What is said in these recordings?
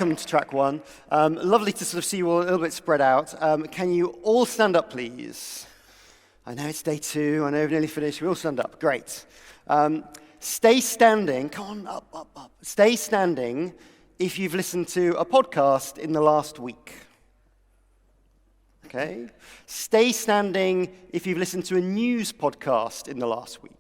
welcome to track one. Lovely to sort of see you all a little bit spread out. Can you all stand up, please? I know it's day 2. I know we've nearly finished. We all stand up. Great. Stay standing. Come on, up. Stay standing if you've listened to a podcast in the last week. Okay. Stay standing if you've listened to a news podcast in the last week.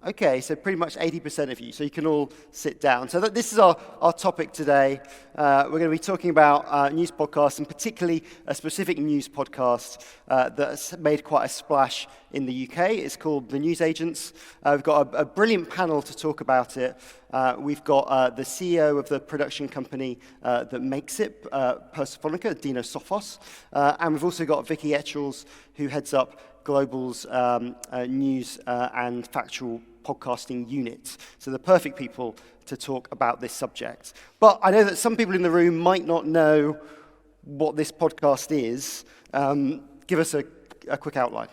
Okay, so pretty much 80% of you, so you can all sit down. So this is our topic today. We're going to be talking about news podcasts, and particularly a specific news podcast that's made quite a splash in the UK. It's called The News Agents. We've got a brilliant panel to talk about it. We've got the CEO of the production company that makes it, Persophonica, Dino Sofos. And we've also got Vicky Etchells, who heads up Global's news and factual podcasting unit. So the perfect people to talk about this subject. But I know that some people in the room might not know what this podcast is. Give us a quick outline.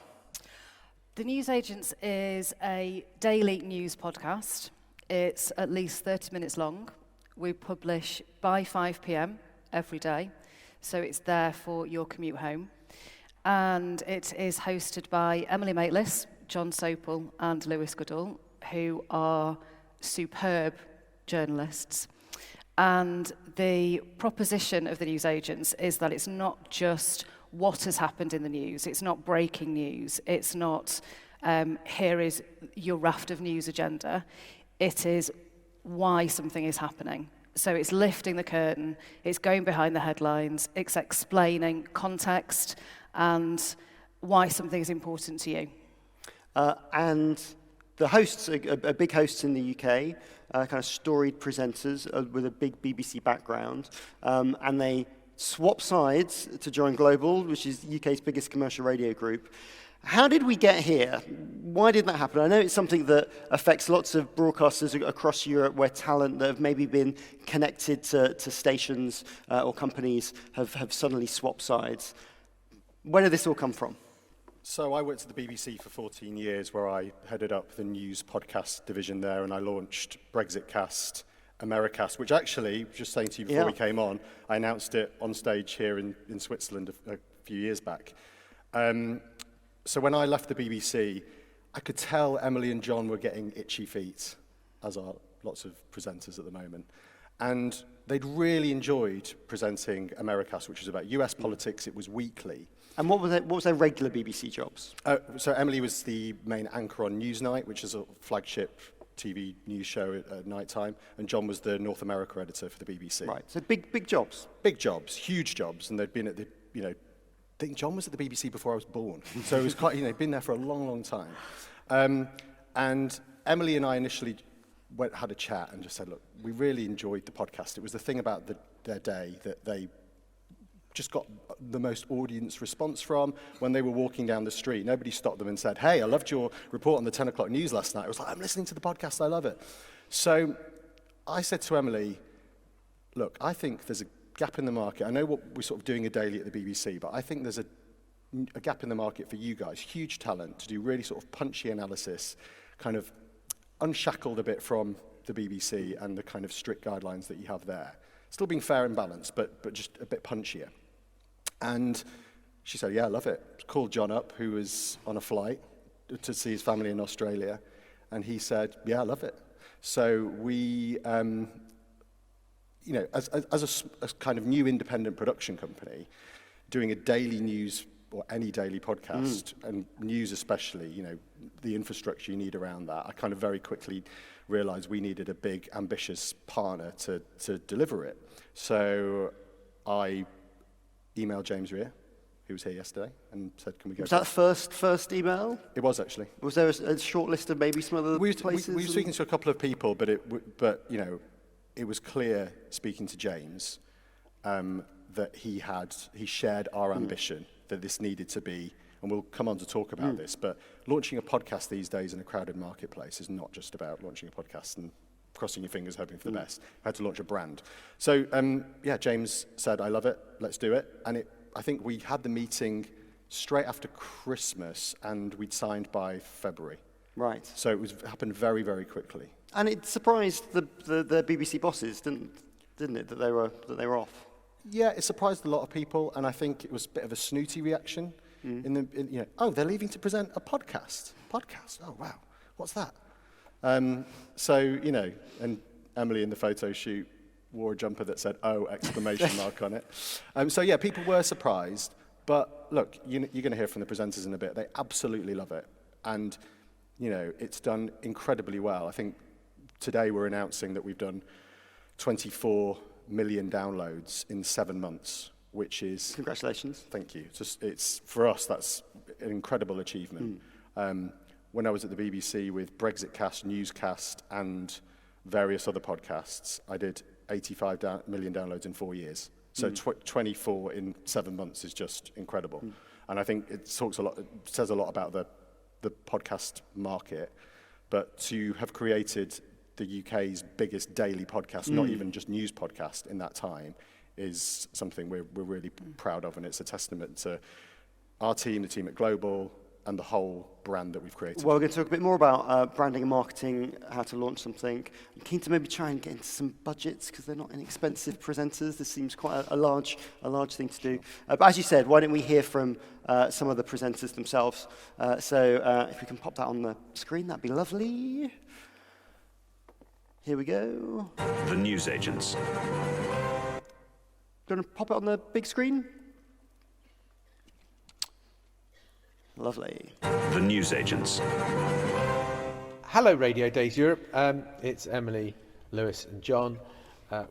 The News Agents is a daily news podcast. It's at least 30 minutes long. We publish by 5 p.m. every day, so it's there for your commute home. And it is hosted by Emily Maitlis, John Sopel, and Lewis Goodall, who are superb journalists. And the proposition of the News Agents is that it's not just what has happened in the news. It's not breaking news. It's not, here is your raft of news agenda. It is why something is happening. So it's lifting the curtain. It's going behind the headlines. It's explaining context and why something is important to you. And the hosts are big hosts in the UK, kind of storied presenters with a big BBC background, and they swap sides to join Global, which is the UK's biggest commercial radio group. How did we get here? Why did that happen? I know it's something that affects lots of broadcasters across Europe where talent that have maybe been connected to stations or companies have suddenly swapped sides. Where did this all come from? So I worked at the BBC for 14 years, where I headed up the news podcast division there, and I launched Brexitcast, Americast, which actually, just saying to you before we came on, I announced it on stage here in Switzerland a few years back. So when I left the BBC, I could tell Emily and John were getting itchy feet, as are lots of presenters at the moment. And they'd really enjoyed presenting Americast, which was about US politics. It was weekly. And what was their regular BBC jobs? So Emily was the main anchor on Newsnight, which is a flagship TV news show at night time, and John was the North America editor for the BBC. Right, so big jobs. Big jobs, huge jobs, and they'd been at the, I think John was at the BBC before I was born, so it was quite, been there for a long, long time. And Emily and I initially had a chat and just said, look, we really enjoyed the podcast. It was the thing about their day that they just got the most audience response from. When they were walking down the street, nobody stopped them and said, hey, I loved your report on the 10 o'clock news last night. It was like, I'm listening to the podcast, I love it. So I said to Emily, look, I think there's a gap in the market. I know what we're sort of doing a daily at the BBC, but I think there's a gap in the market for you guys, huge talent to do really sort of punchy analysis, kind of unshackled a bit from the BBC and the kind of strict guidelines that you have there. Still being fair and balanced, but just a bit punchier. And she said, yeah, I love it. Called John up, who was on a flight to see his family in Australia, and he said, yeah, I love it. So we, as a kind of new independent production company, doing a daily news or any daily podcast, and news especially, the infrastructure you need around that, I kind of very quickly realized we needed a big, ambitious partner to deliver it. So I emailed James Rear, who was here yesterday, and said, can we go? Was that first email? It was, actually. Was there a short list of maybe some other places? We were speaking to a couple of people, but it was clear, speaking to James, that he shared our ambition, that this needed to be, and we'll come on to talk about this, but launching a podcast these days in a crowded marketplace is not just about launching a podcast and crossing your fingers, hoping for the best. I had to launch a brand. So, James said, I love it, let's do it. And I think we had the meeting straight after Christmas, and we'd signed by February. Right. So it happened very, very quickly. And it surprised the BBC bosses, didn't it, that they were off? Yeah, it surprised a lot of people, and I think it was a bit of a snooty reaction. They're leaving to present a podcast. Podcast? Oh, wow. What's that? And Emily in the photo shoot wore a jumper that said, "Oh!" exclamation mark on it. People were surprised. But look, you're going to hear from the presenters in a bit. They absolutely love it. And, it's done incredibly well. I think today we're announcing that we've done 24 million downloads in 7 months, which is... Congratulations. Thank you. It's for us, that's an incredible achievement. When I was at the BBC with Brexitcast, Newscast, and various other podcasts, I did 85 million downloads in 4 years. So 24 in 7 months is just incredible. And I think it says a lot about the podcast market. But to have created the UK's biggest daily podcast, not even just news podcast in that time, is something we're really proud of. And it's a testament to our team, the team at Global, and the whole brand that we've created. Well, we're going to talk a bit more about branding and marketing, how to launch something. I'm keen to maybe try and get into some budgets because they're not inexpensive presenters. This seems quite a large thing to do. But as you said, why don't we hear from some of the presenters themselves? So if we can pop that on the screen, that'd be lovely. Here we go. The newsagents. Going to pop it on the big screen? Lovely. The newsagents. Hello, Radiodays Europe. It's Emily, Lewis, and John.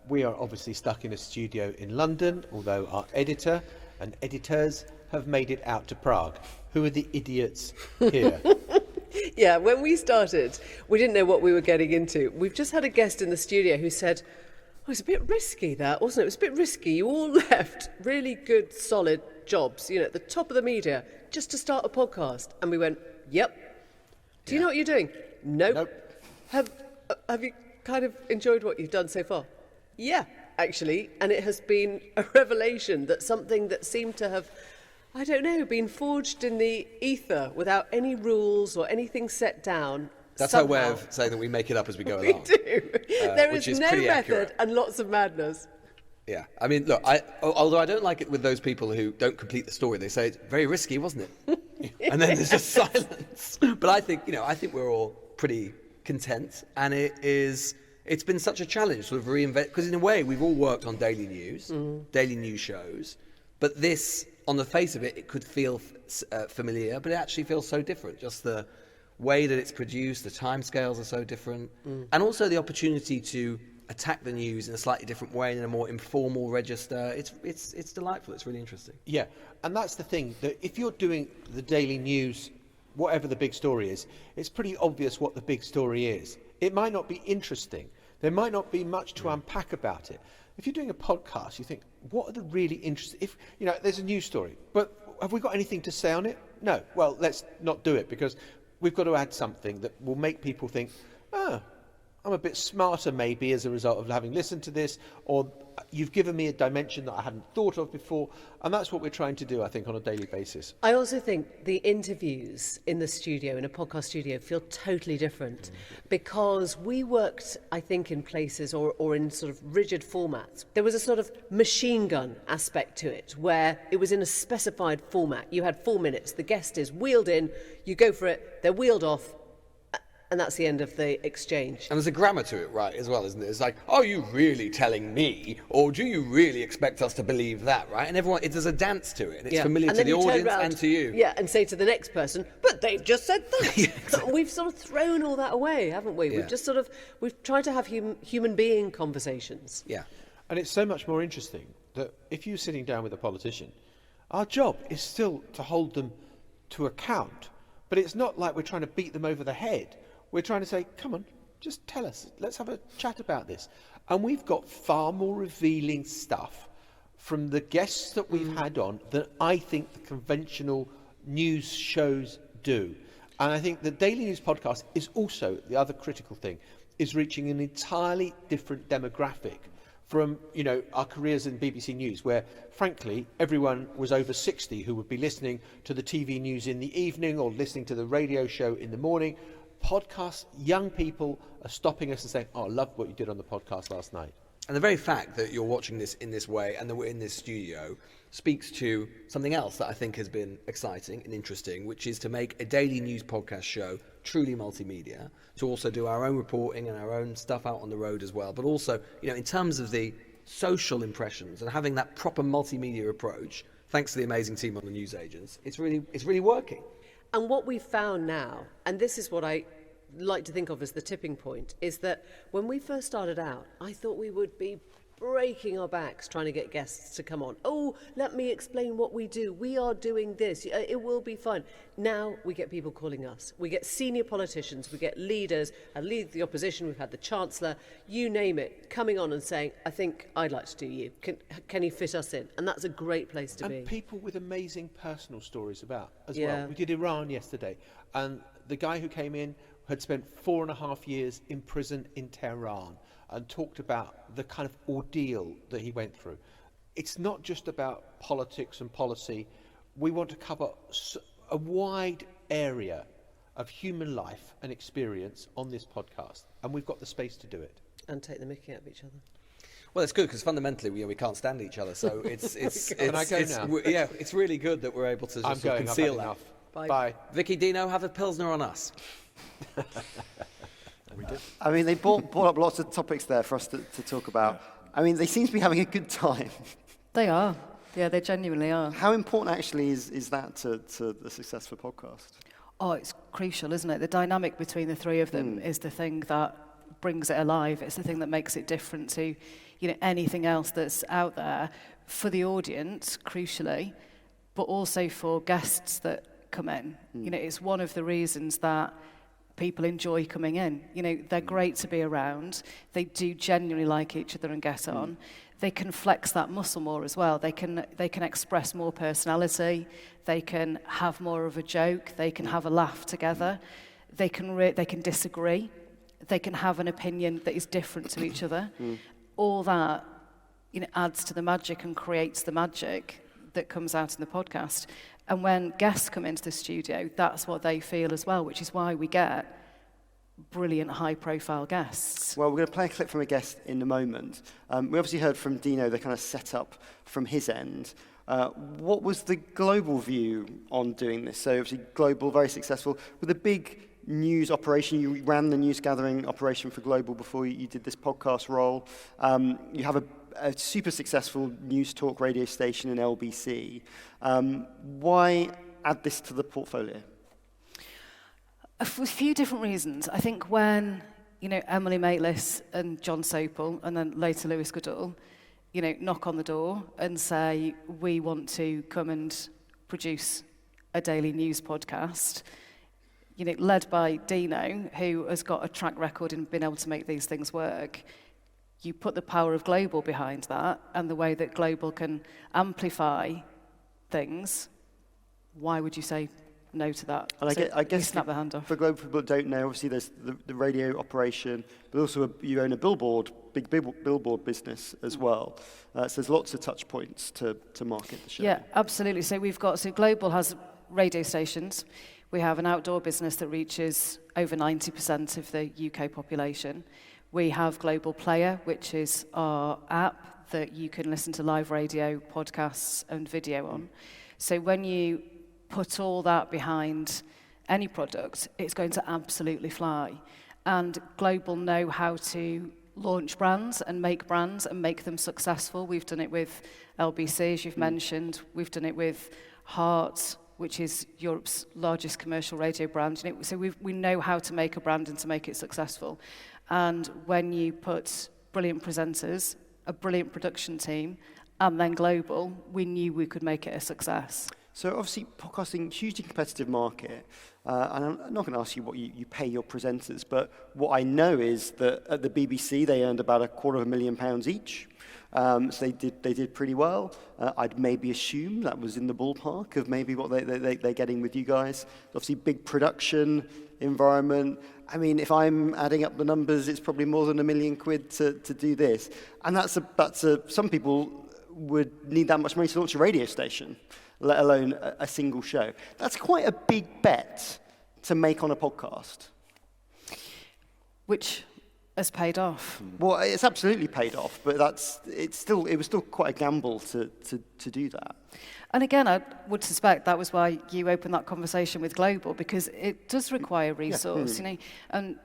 We are obviously stuck in a studio in London, although our editor and editors have made it out to Prague. Who are the idiots here? Yeah, when we started, we didn't know what we were getting into. We've just had a guest in the studio who said, "Oh, it's a bit risky, that, wasn't it? It was a bit risky. You all left really good, solid jobs, at the top of the media, just to start a podcast." And we went, "Yep." Do you know what you're doing? Nope. Have you kind of enjoyed what you've done so far? Yeah, actually. And it has been a revelation that something that seemed to have, I don't know, been forged in the ether without any rules or anything set down. That's somehow, our way of saying that we make it up as we go we along. do. There which is is no pretty method accurate. and lots of madness. Yeah, I mean, look, although I don't like it with those people who don't complete the story, they say it's very risky, wasn't it? And then there's just silence. But I think we're all pretty content, and it's been such a challenge to sort of reinvent, because in a way we've all worked on daily news shows, but this, on the face of it, it could feel familiar, but it actually feels so different. Just the way that it's produced, the timescales are so different, and also the opportunity to attack the news in a slightly different way, in a more informal register. It's delightful. It's really interesting. Yeah, and that's the thing, that if you're doing the daily news, whatever the big story is, it's pretty obvious what the big story is. It might not be interesting. There might not be much to unpack about it. If you're doing a podcast, you think, what are the really interesting... If, there's a news story, but have we got anything to say on it? No. Well, let's not do it, because we've got to add something that will make people think, I'm a bit smarter maybe as a result of having listened to this, or you've given me a dimension that I hadn't thought of before, and that's what we're trying to do, I think, on a daily basis. I also think the interviews in the studio, in a podcast studio, feel totally different because we worked, I think, in places or in sort of rigid formats. There was a sort of machine gun aspect to it where it was in a specified format. You had 4 minutes, the guest is wheeled in, you go for it, they're wheeled off, and that's the end of the exchange. And there's a grammar to it, right, as well, isn't it? It's like, are you really telling me, or do you really expect us to believe that, right? And there's a dance to it, and it's familiar to the audience and to you. Yeah, and say to the next person, but they've just said that. Yeah, exactly. We've sort of thrown all that away, haven't we? Yeah. We've tried to have human being conversations. Yeah. And it's so much more interesting that if you're sitting down with a politician, our job is still to hold them to account, but it's not like we're trying to beat them over the head. We're trying to say, come on, just tell us. Let's have a chat about this. And we've got far more revealing stuff from the guests that we've had on than I think the conventional news shows do. And I think the Daily News podcast is also, the other critical thing, is reaching an entirely different demographic from, our careers in BBC News, where, frankly, everyone was over 60 who would be listening to the TV news in the evening or listening to the radio show in the morning. podcasts, young people are stopping us and saying, oh, I loved what you did on the podcast last night. And the very fact that you're watching this in this way and that we're in this studio speaks to something else that I think has been exciting and interesting, which is to make a daily news podcast show truly multimedia, to also do our own reporting and our own stuff out on the road as well. But also, in terms of the social impressions and having that proper multimedia approach, thanks to the amazing team on the news agents, it's really working. And what we've found now, and this is what I like to think of as the tipping point, is that when we first started out, I thought we would be breaking our backs trying to get guests to come on. Oh, let me explain what we do. We are doing this. It will be fun. Now we get people calling us. We get senior politicians. We get leaders, a leader of the opposition. We've had the Chancellor, you name it, coming on and saying, I think I'd like to do you. Can you fit us in? And that's a great place to be. And people with amazing personal stories about as Yeah. well. We did Iran yesterday, and the guy who came in had spent 4.5 years in prison in Tehran and talked about the kind of ordeal that he went through. It's not just about politics and policy. We want to cover a wide area of human life and experience on this podcast, and we've got the space to do it. And take the mickey out of each other. Well, it's good because fundamentally we can't stand each other, so Can I go now? it's really good that we're able to I'm just sort of going. I've conceal had that. enough. Bye. Bye. Vicky, Dino, have a Pilsner on us. I mean, they brought up lots of topics there for us to talk about. I mean, they seem to be having a good time. They are. Yeah, they genuinely are. How important actually is that to the success of a podcast? Oh, it's crucial, isn't it? The dynamic between the three of them is the thing that brings it alive. It's the thing that makes it different to, anything else that's out there for the audience, crucially, but also for guests that come in. It's one of the reasons that people enjoy coming in. They're great to be around. They do genuinely like each other and get on. They can flex that muscle more as well. They can express more personality. They can have more of a joke. They can have a laugh together. They can disagree. They can have an opinion that is different to each other. All that adds to the magic and creates the magic that comes out in the podcast. And when guests come into the studio, that's what they feel as well, which is why we get brilliant high-profile guests. Well, we're going to play a clip from a guest in a moment. We obviously heard from Dino the kind of setup from his end. What was the global view on doing this? So obviously global, very successful. With a big news operation, you ran the news gathering operation for Global before you did this podcast role. You have a super successful news talk radio station in LBC. Why add this to the portfolio? For a few different reasons. I think when, Emily Maitlis and John Sopel, and then later Lewis Goodall, knock on the door and say, we want to come and produce a daily news podcast, led by Dino, who has got a track record in being able to make these things work. You put the power of Global behind that and the way that Global can amplify things. Why would you say no to that? And So I guess snap the hand off. for Global people that don't know, obviously there's the radio operation, but also you own a big billboard business as well. So there's lots of touch points to market the show. Yeah, absolutely. So Global has radio stations. We have an outdoor business that reaches over 90% of the UK population. We have Global Player, which is our app that you can listen to live radio, podcasts, and video on. So when you put all that behind any product, it's going to absolutely fly. And Global know how to launch brands and make them successful. We've done it with LBC, as you've mentioned. We've done it with Heart, which is Europe's largest commercial radio brand. So we know how to make a brand and to make it successful. And when you put brilliant presenters, a brilliant production team, and then Global, we knew we could make it a success. So obviously podcasting, hugely competitive market. And I'm not going to ask you what you pay your presenters, but what I know is that at the BBC they earned about £250,000 each. So they did pretty well. I'd maybe assume that was in the ballpark of maybe what they're getting with you guys. Obviously, big production environment. I mean, if I'm adding up the numbers, it's probably more than £1 million to do this. And some people would need that much money to launch a radio station, let alone a single show. That's quite a big bet to make on a podcast. which has paid off. Well, it's absolutely paid off, but it was still quite a gamble to do that. And again, I would suspect that was why you opened that conversation with Global, because it does require resource, you know, and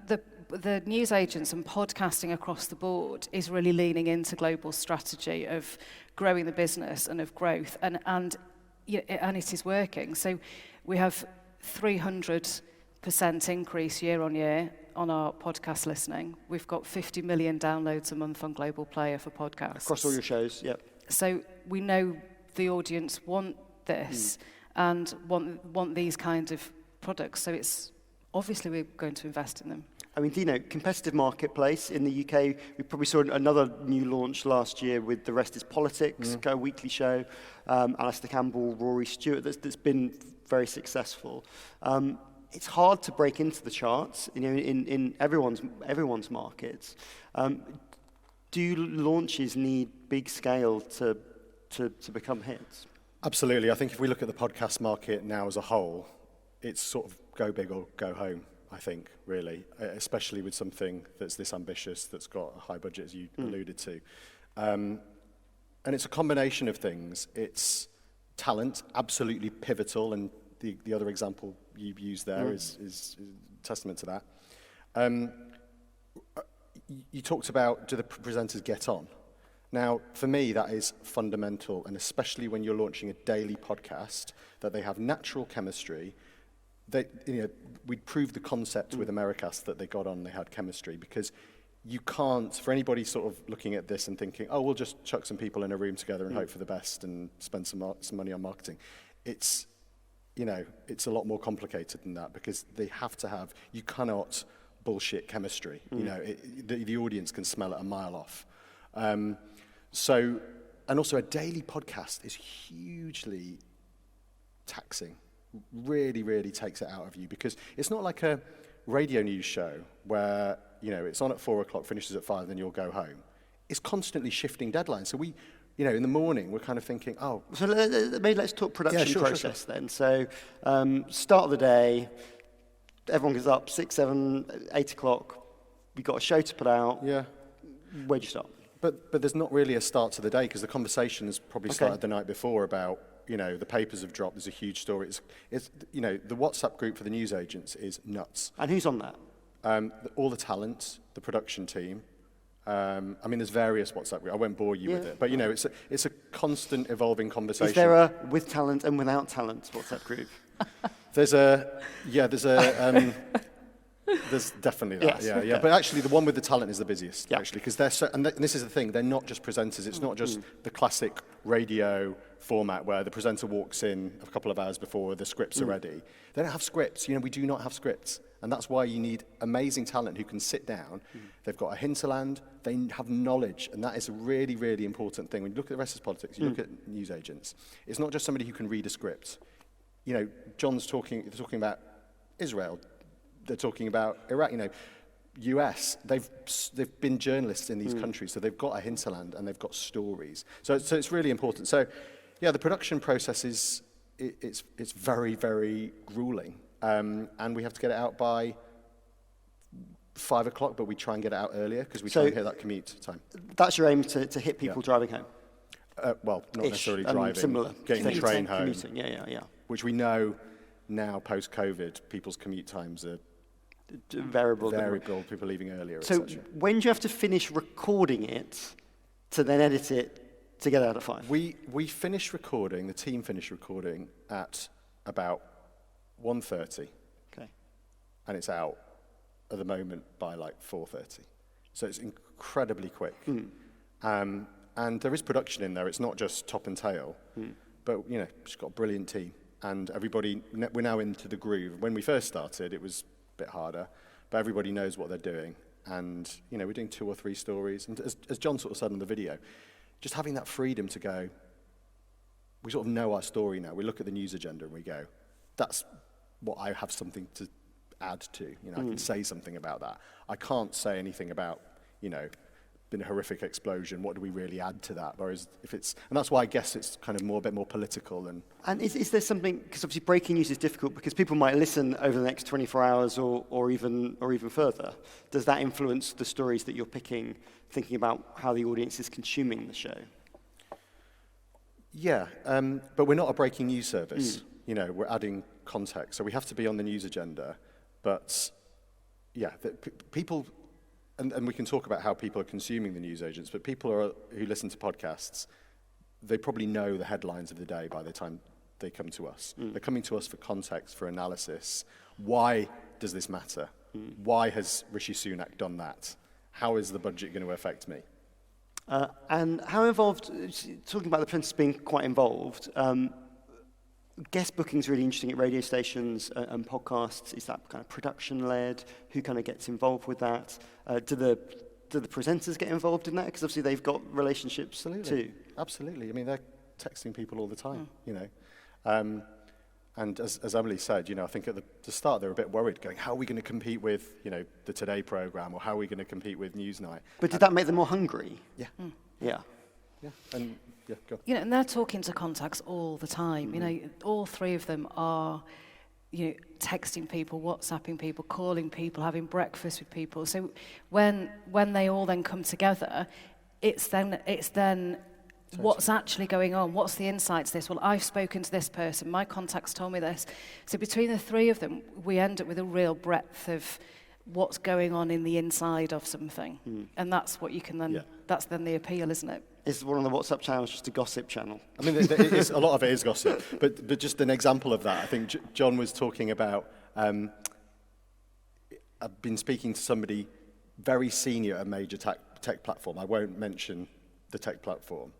the news agents and podcasting across the board is really leaning into Global's strategy of growing the business and of growth, and it is working. So we have 300% increase year on year on our podcast listening. We've got 50 million downloads a month on Global Player for podcasts. Across all your shows, yeah. So we know the audience want this and want these kind of products. So it's obviously we're going to invest in them. I mean, Dino, competitive marketplace in the UK. We probably saw another new launch last year with The Rest is Politics, a weekly show. Alistair Campbell, Rory Stewart, that's been very successful. It's hard to break into the charts, you know, in everyone's markets. Do launches need big scale to become hits? Absolutely. I think if we look at the podcast market now as a whole, it's sort of go big or go home, I think, really, especially with something that's this ambitious, that's got a high budget, as you alluded to. And it's a combination of things. It's talent, absolutely pivotal, and the other example you used there is testament to that. You talked about, do the presenters get on? Now, for me, that is fundamental, and especially when you're launching a daily podcast, that they have natural chemistry. We proved the concept with Americast that they got on, they had chemistry, because you can't, for anybody sort of looking at this and thinking, oh, we'll just chuck some people in a room together and hope for the best and spend some money on marketing. It's a lot more complicated than that, because they have to have, you cannot bullshit chemistry. You know, the audience can smell it a mile off. And also a daily podcast is hugely taxing, really, really takes it out of you, because it's not like a radio news show where, you know, it's on at 4 o'clock, finishes at 5, then you'll go home. It's constantly shifting deadlines. So in the morning, we're kind of thinking, oh. So maybe let's talk production process then. So start of the day, everyone gets up, 6, 7, 8 o'clock. We've got a show to put out. Yeah. Where'd you start? But there's not really a start to the day, because the conversation has probably started the night before about, you know, the papers have dropped, there's a huge story. It's you know, the WhatsApp group for the news agents is nuts. And who's on that? All the talent, the production team. I mean, there's various WhatsApp groups. I won't bore you with it, but you know, it's a constant evolving conversation. Is there a with talent and without talent WhatsApp group? There's definitely that. Yes, yeah. But actually, the one with the talent is the busiest, actually, because they're and this is the thing. They're not just presenters. It's not just the classic radio format where the presenter walks in a couple of hours before the scripts are ready. They don't have scripts. You know, we do not have scripts. And that's why you need amazing talent who can sit down. They've got a hinterland. They have knowledge. And that is a really, really important thing. When you look at The Rest is Politics, you look at news agents. It's not just somebody who can read a script. You know, John's talking about Israel. They're talking about Iraq, you know, US. They've been journalists in these countries, so they've got a hinterland and they've got stories. So it's really important. So, yeah, the production process it's very, very grueling. And we have to get it out by 5 o'clock, but we try and get it out earlier because we try and hit that commute time. That's your aim to hit people driving home? Well, not necessarily driving, similar getting the train home. Commuting. Yeah. Which we know now, post-COVID, people's commute times are variable, people leaving earlier, So when do you have to finish recording it to then edit it to get out at 5? We finish recording, the team finish recording at about 1:30. Okay. And it's out at the moment by like 4:30. So it's incredibly quick. And there is production in there. It's not just top and tail. But, you know, she's got a brilliant team. And everybody, we're now into the groove. When we first started, it was a bit harder. But everybody knows what they're doing. And, you know, we're doing 2 or 3 stories. And as John sort of said in the video, just having that freedom to go, we sort of know our story now. We look at the news agenda and we go, that's what I have something to add to. You know, I can say something about that. I can't say anything about, you know, been a horrific explosion. What do we really add to that? Whereas and that's why I guess it's kind of a bit more political. And is there something, because obviously breaking news is difficult because people might listen over the next 24 hours or even further. Does that influence the stories that you're picking, thinking about how the audience is consuming the show? Yeah, but we're not a breaking news service. We're adding context. So we have to be on the news agenda. But yeah, people... And we can talk about how people are consuming the news agents, but people who listen to podcasts, they probably know the headlines of the day by the time they come to us. They're coming to us for context, for analysis. Why does this matter? Why has Rishi Sunak done that? How is the budget going to affect me? And how involved, talking about the Princess being quite involved, guest booking is really interesting at radio stations and podcasts. Is that kind of production-led? Who kind of gets involved with that? Do the presenters get involved in that? Because obviously they've got relationships too. Absolutely. I mean, they're texting people all the time, And as Emily said, I think at the start they were a bit worried, going, how are we going to compete with, the Today programme, or how are we going to compete with Newsnight? But did that make them more hungry? Yeah. Yeah. Yeah. And yeah, go. And they're talking to contacts all the time. All three of them are, texting people, WhatsApping people, calling people, having breakfast with people. So when they all then come together, it's then what's actually going on? What's the insights to this? Well, I've spoken to this person. My contacts told me this. So between the three of them, we end up with a real breadth of what's going on in the inside of something. And that's what you can then, that's then the appeal, isn't it? Is one of the WhatsApp channels just a gossip channel? I mean, a lot of it is gossip, but just an example of that, I think John was talking about, I've been speaking to somebody very senior at a major tech platform. I won't mention the tech platform,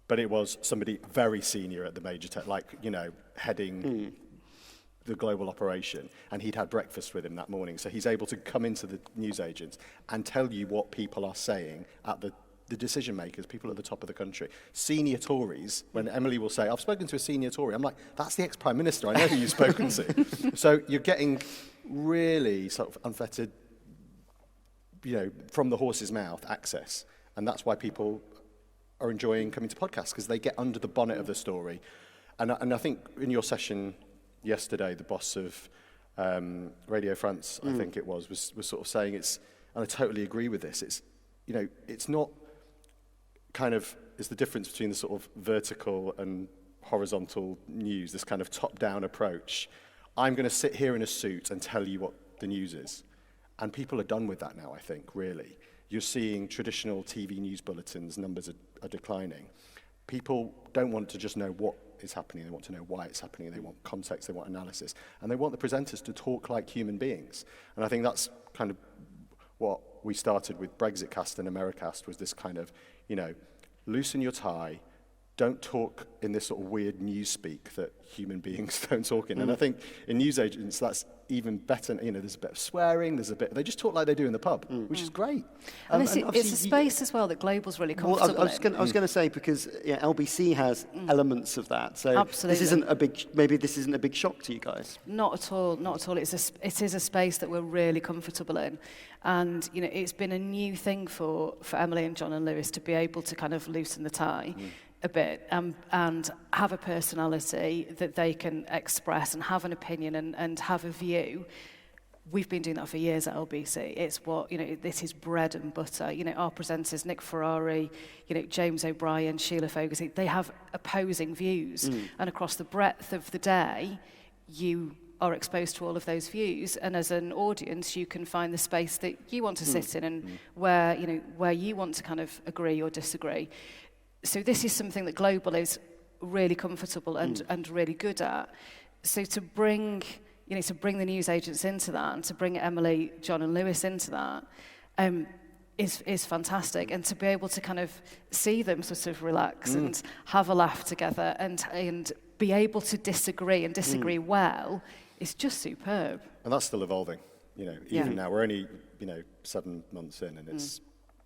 but it was somebody very senior at the major tech, heading the global operation, and he'd had breakfast with him that morning. So he's able to come into the newsagents and tell you what people are saying at the decision makers, people at the top of the country. Senior Tories, when Emily will say, I've spoken to a senior Tory, I'm like, that's the ex-Prime Minister, I know who you've spoken to. So you're getting really sort of unfettered, from the horse's mouth access. And that's why people are enjoying coming to podcasts, because they get under the bonnet of the story. And I think in your session yesterday, the boss of Radio France, I think it was sort of saying and I totally agree with this, it's not it's the difference between the sort of vertical and horizontal news, this kind of top-down approach. I'm going to sit here in a suit and tell you what the news is. And people are done with that now, I think, really. You're seeing traditional TV news bulletins, numbers are declining. People don't want to just know what is happening, they want to know why it's happening, they want context, they want analysis, and they want the presenters to talk like human beings. And I think that's kind of what we started with Brexitcast and Americast, was this kind of, loosen your tie, don't talk in this sort of weird news speak that human beings don't talk in. And I think in newsagents, that's even better. There's a bit of swearing, they just talk like they do in the pub, which is great. And it's a space as well that Global's really comfortable I was going to say, because LBC has elements of that. So Absolutely. This isn't a big shock to you guys. Not at all. It is a space that we're really comfortable in. And, it's been a new thing for Emily and John and Lewis to be able to kind of loosen the tie a bit and have a personality that they can express and have an opinion and have a view. We've been doing that for years at LBC. It's what, this is bread and butter. Our presenters, Nick Ferrari, James O'Brien, Sheila Fogarty, they have opposing views. And across the breadth of the day, you are exposed to all of those views, and as an audience you can find the space that you want to sit in and where you want to kind of agree or disagree. So this is something that Global is really comfortable and really good at. So to bring the news agents into that, and to bring Emily, John and Lewis into that is fantastic. And to be able to kind of see them sort of relax and have a laugh together and be able to disagree well is just superb. And that's still evolving, even now. We're only, 7 months in, and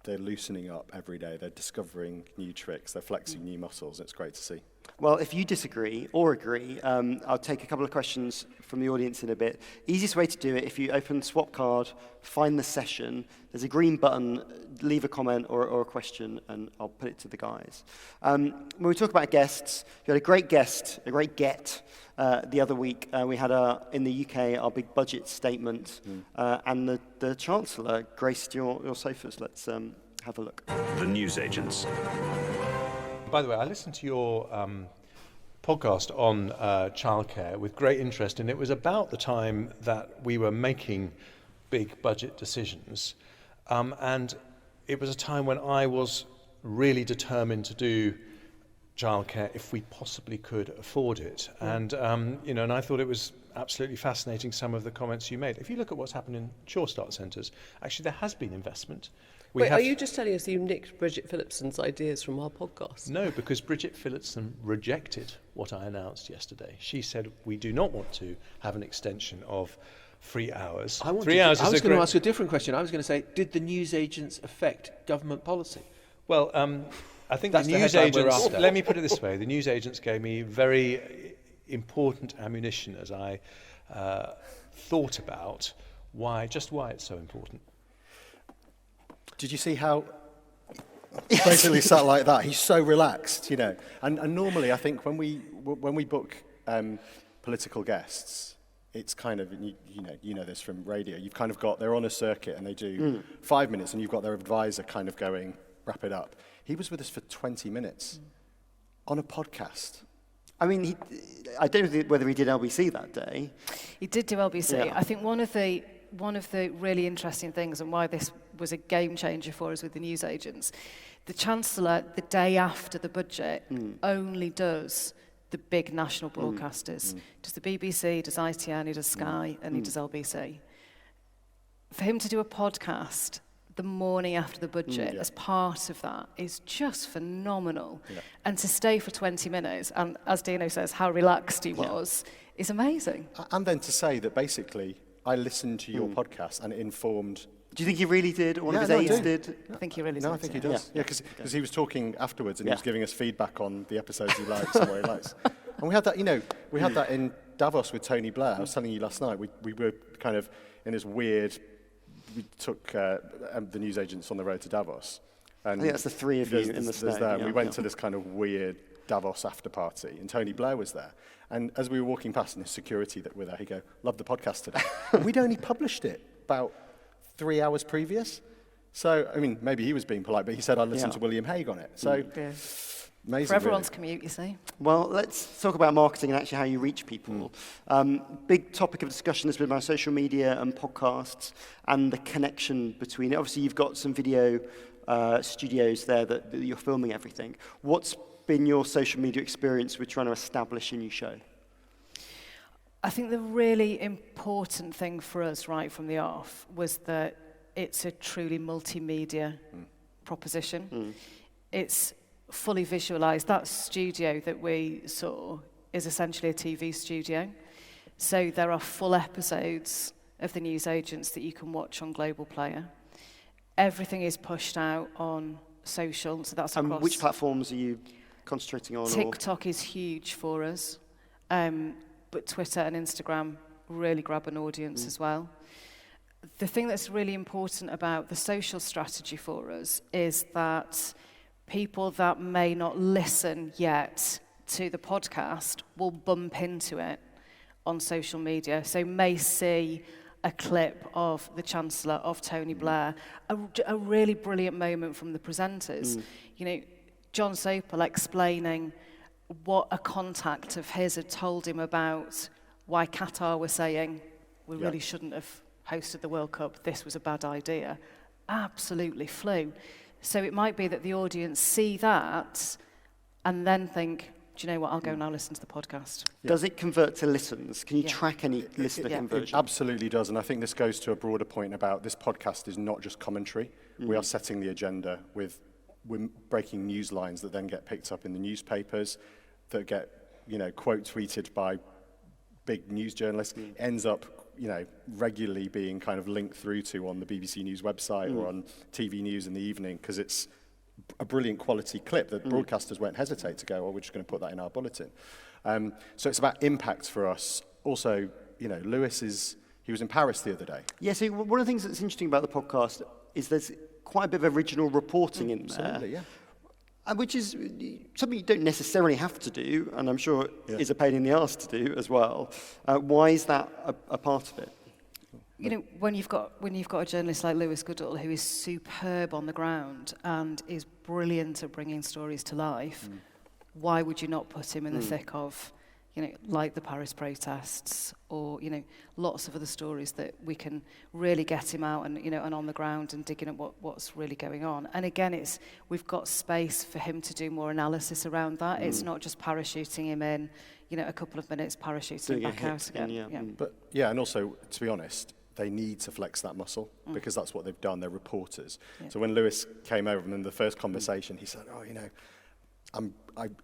they're loosening up every day. They're discovering new tricks. They're flexing new muscles. It's great to see. Well, if you disagree or agree, I'll take a couple of questions from the audience in a bit. Easiest way to do it, if you open Swap Card, find the session, there's a green button, leave a comment or a question, and I'll put it to the guys. When we talk about guests, you had a great guest, a great get the other week. We had, in the UK, our big budget statement, and the Chancellor graced your Sofos. Let's have a look. The newsagents. By the way, I listened to your podcast on childcare with great interest, and it was about the time that we were making big budget decisions, and it was a time when I was really determined to do childcare if we possibly could afford it. And and I thought it was absolutely fascinating, some of the comments you made. If you look at what's happened in Sure Start centres, actually there has been investment. Are you just telling us you nicked Bridget Phillipson's ideas from our podcast? No, because Bridget Phillipson rejected what I announced yesterday. She said we do not want to have an extension of 3 hours. I was going to ask a different question. I was going to say, did the newsagents affect government policy? Well, I think That's the the headline we're newsagents, after. let me put it this way, the newsagents gave me very important ammunition as I thought about why it's so important. Did you see how basically sat like that? He's so relaxed, And normally, I think when we book political guests, it's kind of you know this from radio. You've kind of got they're on a circuit and they do 5 minutes, and you've got their advisor kind of going wrap it up. He was with us for 20 minutes on a podcast. I mean, I don't know whether he did LBC that day. He did do LBC. Yeah. I think one of the really interesting things and why this was a game changer for us with the newsagents, the Chancellor, the day after the budget, only does the big national broadcasters. Does the BBC, does ITN, he does Sky, and he does LBC. For him to do a podcast the morning after the budget as part of that is just phenomenal. Yeah. And to stay for 20 minutes, and as Dino says, how relaxed he was, is amazing. And then to say that basically I listened to your podcast and it informed. Do you think he really did? Or one of his aides did? I think he really did. No, I think he does. Yeah, because he was talking afterwards and he was giving us feedback on the episodes he likes and what he likes. And we had that, we had that in Davos with Tony Blair. I was telling you last night, we were kind of in this weird. We took the newsagents on the road to Davos. And I think that's the three of you in the snow. There. We went to this kind of weird Davos after party, and Tony Blair was there. And as we were walking past, and the security that were there, he'd go, "Love the podcast today." We'd only published it about 3 hours previous. So, I mean, maybe he was being polite, but he said, "I listened to William Hague on it." So, amazing. For everyone's really. commute, you see. Well, let's talk about marketing and actually how you reach people. Big topic of discussion has been about social media and podcasts and the connection between it. Obviously, you've got some video studios there that you're filming everything. What's been your social media experience with trying to establish a new show? I think the really important thing for us right from the off was that it's a truly multimedia proposition. It's fully visualised. That studio that we saw is essentially a TV studio. So there are full episodes of the newsagents that you can watch on Global Player. Everything is pushed out on social, so that's across. Which platforms are you concentrating on? TikTok is huge for us, but Twitter and Instagram really grab an audience as well. The thing that's really important about the social strategy for us is that people that may not listen yet to the podcast will bump into it on social media. So may see a clip of the Chancellor, of Tony Blair, a really brilliant moment from the presenters. John Sopel explaining what a contact of his had told him about why Qatar were saying, we really shouldn't have hosted the World Cup, this was a bad idea. Absolutely flew. So it might be that the audience see that and then think, do you know what, I'll go now listen to the podcast. Does it convert to listens? Can you track any listener conversion? It absolutely does, and I think this goes to a broader point about this podcast is not just commentary. We are setting the agenda with breaking news lines that then get picked up in the newspapers, that get, quote tweeted by big news journalists, ends up, regularly being kind of linked through to on the BBC News website or on TV News in the evening, because it's a brilliant quality clip that broadcasters won't hesitate to go, well, we're just going to put that in our bulletin. So it's about impact for us. Also, Lewis he was in Paris the other day. Yeah, so one of the things that's interesting about the podcast is there's quite a bit of original reporting in there. Absolutely, yeah. Which is something you don't necessarily have to do, and I'm sure is a pain in the arse to do as well. Why is that a part of it? When you've got a journalist like Lewis Goodall, who is superb on the ground and is brilliant at bringing stories to life, why would you not put him in the thick of, like the Paris protests, or lots of other stories that we can really get him out and and on the ground and digging at what's really going on. And again, we've got space for him to do more analysis around that. It's not just parachuting him in, a couple of minutes, parachuting him back out again. But and also, to be honest, they need to flex that muscle because that's what they've done. They're reporters. Yeah. So when Lewis came over and in the first conversation, he said,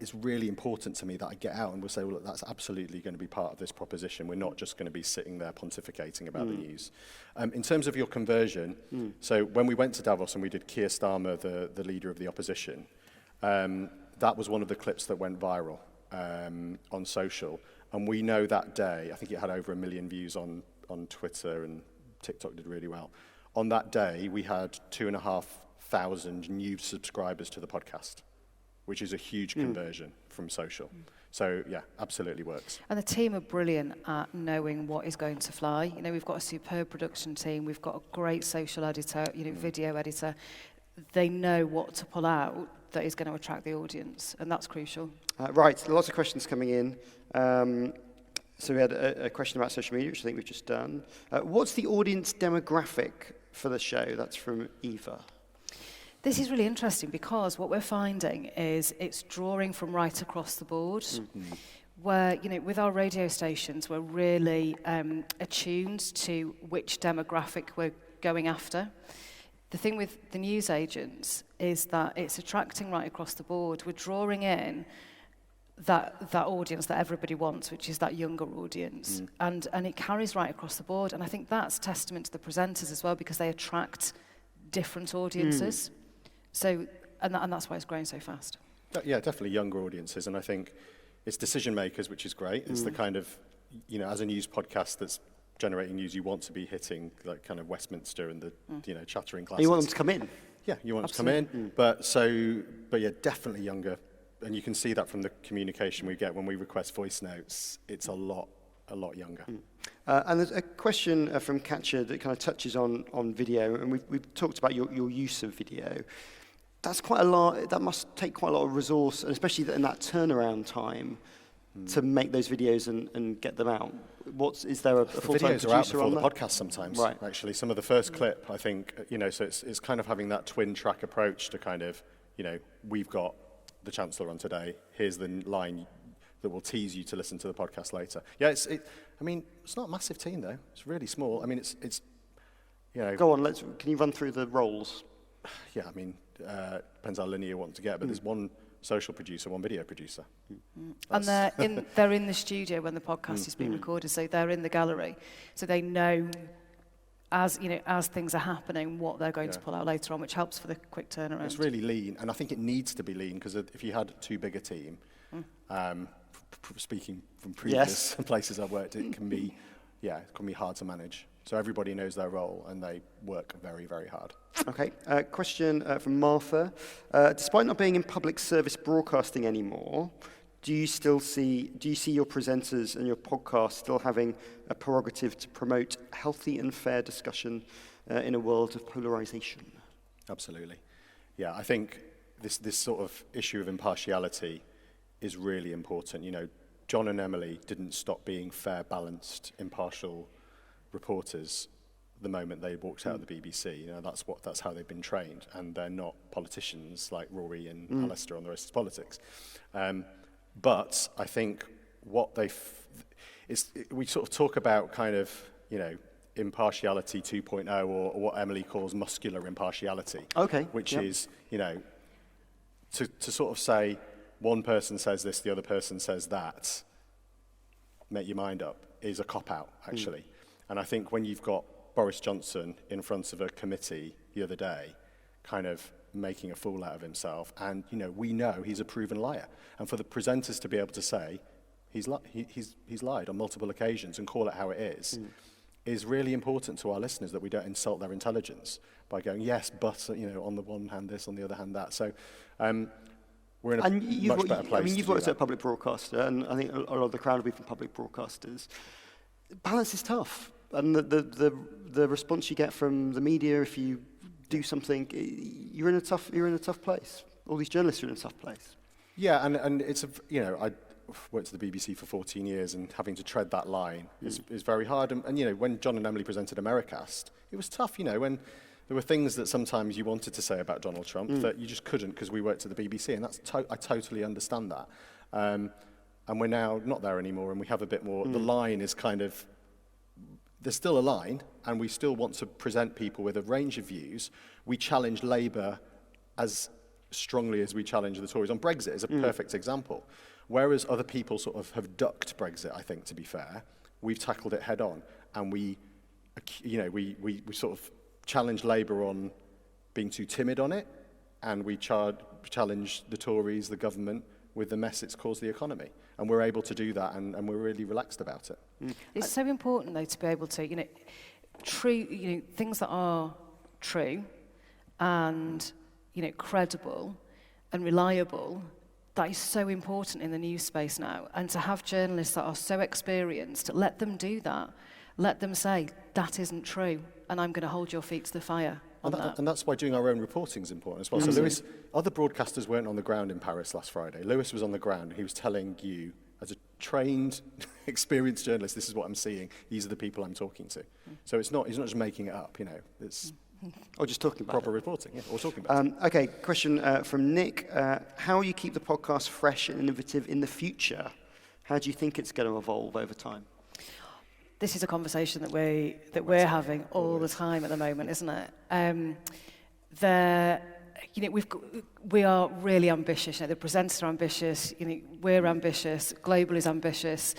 it's really important to me that I get out, and we'll say, well, look, that's absolutely going to be part of this proposition. We're not just going to be sitting there pontificating about the news. In terms of your conversion, so when we went to Davos and we did Keir Starmer, the leader of the opposition, that was one of the clips that went viral on social. And we know that day, I think it had over 1 million views on Twitter, and TikTok did really well. On that day, we had 2,500 new subscribers to the podcast, which is a huge conversion from social. So, yeah, absolutely works. And the team are brilliant at knowing what is going to fly. We've got a superb production team. We've got a great social editor, video editor. They know what to pull out that is going to attract the audience, and that's crucial. Right, lots of questions coming in. So we had a question about social media, which I think we've just done. What's the audience demographic for the show? That's from Eva. This is really interesting because what we're finding is it's drawing from right across the board, where, with our radio stations, we're really attuned to which demographic we're going after. The thing with the news agents is that it's attracting right across the board. We're drawing in that audience that everybody wants, which is that younger audience, and it carries right across the board. And I think that's testament to the presenters as well, because they attract different audiences. So, and that's why it's growing so fast. Yeah, definitely younger audiences, and I think it's decision makers, which is great. It's the kind of, as a news podcast that's generating news, you want to be hitting like kind of Westminster and the chattering classes. You want them to come in. Yeah, you want them to come in, but yeah, definitely younger. And you can see that from the communication we get when we request voice notes. It's a lot younger. And there's a question from Catcher that kind of touches on video, and we've talked about your use of video. That's quite a lot. That must take quite a lot of resource, and especially in that turnaround time, to make those videos and get them out. Is there a full-time producer on that? Videos are out before the podcast sometimes. Right. Actually, some of the first clip, I think, so it's kind of having that twin track approach to kind of, we've got the Chancellor on today. Here's the line that will tease you to listen to the podcast later. Yeah, it's not a massive team though. It's really small. I mean, it's Go on. Can you run through the roles? Yeah, depends how linear you want to get, but there's one social producer, one video producer. And they're in the studio when the podcast is being recorded, so they're in the gallery, so they know as things are happening what they're going to pull out later on, which helps for the quick turnaround. It's really lean, and I think it needs to be lean, because if you had too big a team, speaking from previous places I've worked, it can be hard to manage. So everybody knows their role, and they work very, very hard. Okay. Question from Martha. Despite not being in public service broadcasting anymore, do you see your presenters and your podcast still having a prerogative to promote healthy and fair discussion in a world of polarization? Absolutely. Yeah, I think this sort of issue of impartiality is really important. John and Emily didn't stop being fair, balanced, impartial reporters the moment they walked out of the BBC. That's how they've been trained, and they're not politicians like Rory and Alistair on the rest of politics. But I think we sort of talk about kind of, impartiality 2.0, or what Emily calls muscular impartiality. Okay. Which is, to sort of say one person says this, the other person says that, make your mind up, is a cop-out, actually. And I think when you've got Boris Johnson in front of a committee the other day, kind of making a fool out of himself. And, we know he's a proven liar. And for the presenters to be able to say, he's lied on multiple occasions and call it how it is really important to our listeners, that we don't insult their intelligence by going, yes, but, on the one hand this, on the other hand that. So we're in a much better place. You've worked at a public broadcaster, and I think a lot of the crowd will be from public broadcasters. Balance is tough, and the response you get from the media if you do something, you're in a tough place. All these journalists are in a tough place. Yeah, and it's I worked at the BBC for 14 years, and having to tread that line is very hard. And when John and Emily presented Americast, it was tough. When there were things that sometimes you wanted to say about Donald Trump that you just couldn't because we worked at the BBC, and I totally understand that. And we're now not there anymore, and we have a bit more. The line is kind of, there's still a line, and we still want to present people with a range of views. We challenge Labour as strongly as we challenge the Tories on Brexit is a perfect example. Whereas other people sort of have ducked Brexit, I think, to be fair, we've tackled it head on, and we sort of challenge Labour on being too timid on it, and we challenge the Tories, the government, with the mess it's caused the economy. And we're able to do that, and we're really relaxed about it. It's so important, though, to be able to, things that are true and, credible and reliable, that is so important in the news space now. And to have journalists that are so experienced, let them do that. Let them say, that isn't true, and I'm going to hold your feet to the fire. And that's why doing our own reporting is important as well. So Lewis, other broadcasters weren't on the ground in Paris last Friday. Lewis was on the ground. He was telling you, as a trained, experienced journalist, this is what I'm seeing. These are the people I'm talking to. So he's not just making it up. It's or just talking about proper reporting. Yeah, or talking about it. Okay, question from Nick: how will you keep the podcast fresh and innovative in the future? How do you think it's going to evolve over time? This is a conversation that we're having all the time at the moment, isn't it? We are really ambitious. The presenters are ambitious. We're ambitious. Global is ambitious.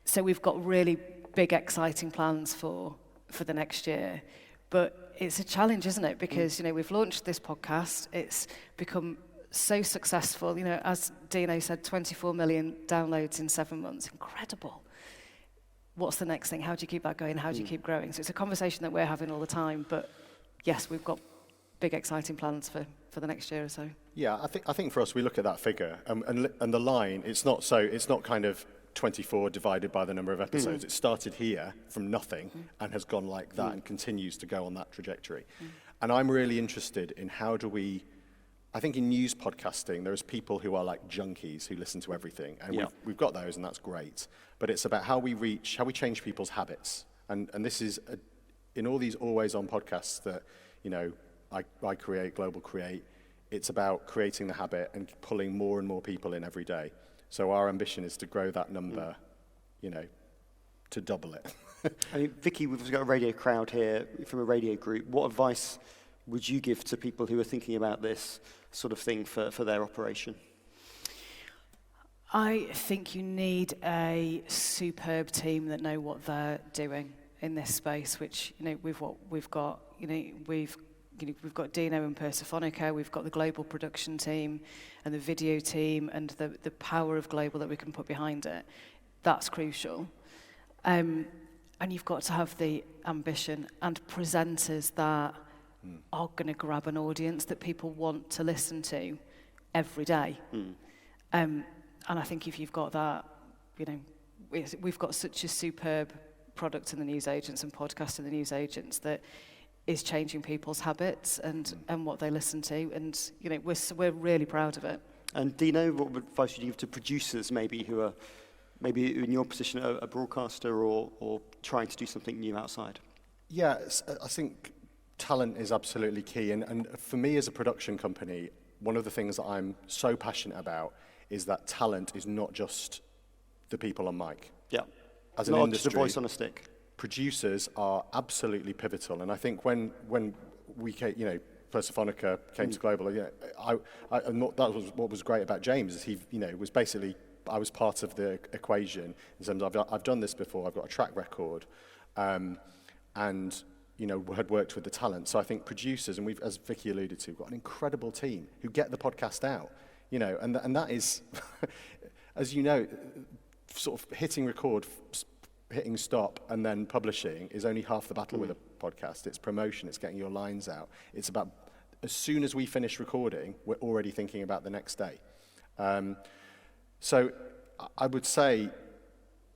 So we've got really big, exciting plans for the next year. But it's a challenge, isn't it? Because we've launched this podcast. It's become so successful. As Dino said, 24 million downloads in 7 months. Incredible. What's the next thing? How do you keep that going? How do you keep growing? So it's a conversation that we're having all the time. But yes, we've got big, exciting plans for the next year or so. Yeah, I think for us, we look at that figure and the line. It's not kind of 24 divided by the number of episodes. It started here from nothing and has gone like that and continues to go on that trajectory. And I'm really interested in how do we. I think in news podcasting, there's people who are like junkies who listen to everything, and we've got those, and that's great. But it's about how we change people's habits, and this is in all these always-on podcasts that I create, Global create. It's about creating the habit and pulling more and more people in every day. So our ambition is to grow that number, to double it. I mean, Vicky, we've got a radio crowd here from a radio group. What advice would you give to people who are thinking about this sort of thing for their operation? I think you need a superb team that know what they're doing in this space, which we've got Dino and Persefonica, we've got the global production team and the video team and the power of global that we can put behind it. That's crucial. And you've got to have the ambition and presenters that are going to grab an audience that people want to listen to every day. And I think if you've got that, we've got such a superb product in the newsagents and podcast in the newsagents that is changing people's habits and what they listen to, and we're really proud of it. And Dino, what advice would you give to producers maybe who are maybe in your position, a broadcaster or trying to do something new outside? Yeah, I think talent is absolutely key, and for me as a production company, one of the things that I'm so passionate about is that talent is not just the people on mic. Yeah, as an industry, not just a voice on a stick. Producers are absolutely pivotal, and I think when we Persefonica came to Global, that was what was great about James, is he was basically, I was part of the equation in terms of I've done this before, I've got a track record, and had worked with the talent. So I think producers, and we've, as Vicky alluded to, got an incredible team who get the podcast out, and that is, as you know, sort of hitting record, hitting stop, and then publishing is only half the battle with a podcast. It's promotion, it's getting your lines out. It's about, as soon as we finish recording, we're already thinking about the next day. So I would say,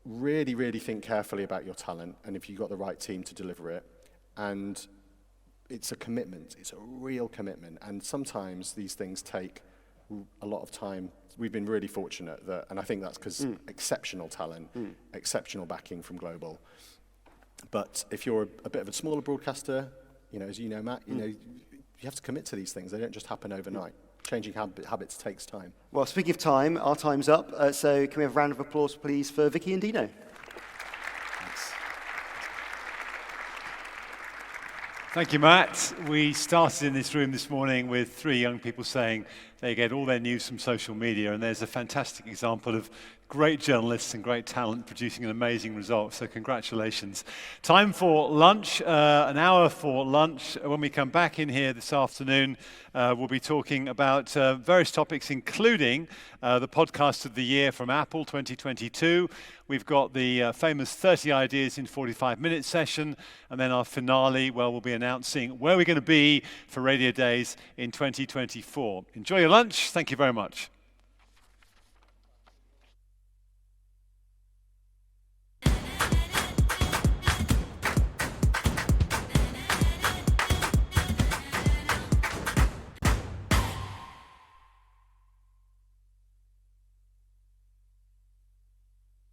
really, really think carefully about your talent, and if you've got the right team to deliver it. And it's a commitment. It's a real commitment. And sometimes these things take a lot of time. We've been really fortunate that, and I think that's because exceptional talent, exceptional backing from Global. But if you're a bit of a smaller broadcaster, as you know, Matt, you have to commit to these things. They don't just happen overnight. Changing habits takes time. Well, speaking of time, our time's up. So can we have a round of applause, please, for Vicky and Dino? Thank you, Matt. We started in this room this morning with 3 young people saying they get all their news from social media, and there's a fantastic example of great journalists and great talent producing an amazing result, so congratulations. Time for lunch, an hour for lunch. When we come back in here this afternoon, we'll be talking about various topics, including the podcast of the year from Apple 2022. We've got the famous 30 Ideas in 45 Minutes session, and then our finale, where we'll be announcing where we're going to be for Radio Days in 2024. Enjoy your lunch. Thank you very much.